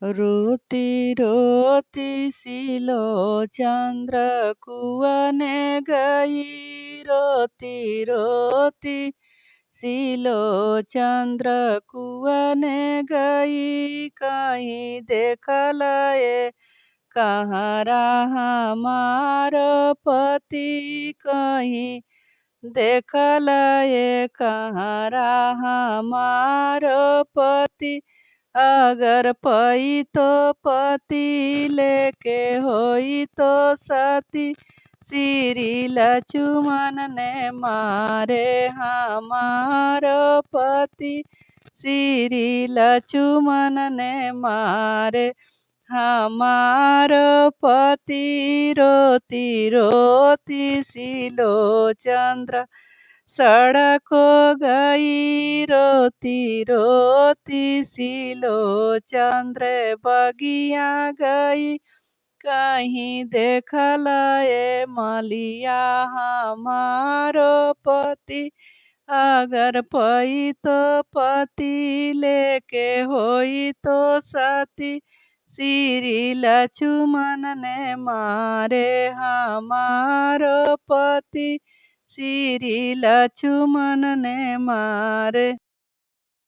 रोती रोती सिलोचंद्र कुआने गई। रोती रोती सिलोचंद्र कुआने गई। कहीं देखल ये कहाँ रहा हमारो पति। कहीं देखल ये कहाँ रहा हमारो पति। अगर पई तो पति लेके होई तो सती। श्री लक्ष्मण ने मारे हमारो पति। श्री लक्ष्मण ने मारे हमारो पति। रोती रोती सिलोचंद्र सड़को गई। रोती रोती सिलोचंद्र बगिया गई। कहीं देखल ये मलिया हमारो पति। अगर पई तो पति लेके होई तो सती। श्री लक्ष्मण ने मारे हमारो पति। श्री लक्ष्मण ने मारे।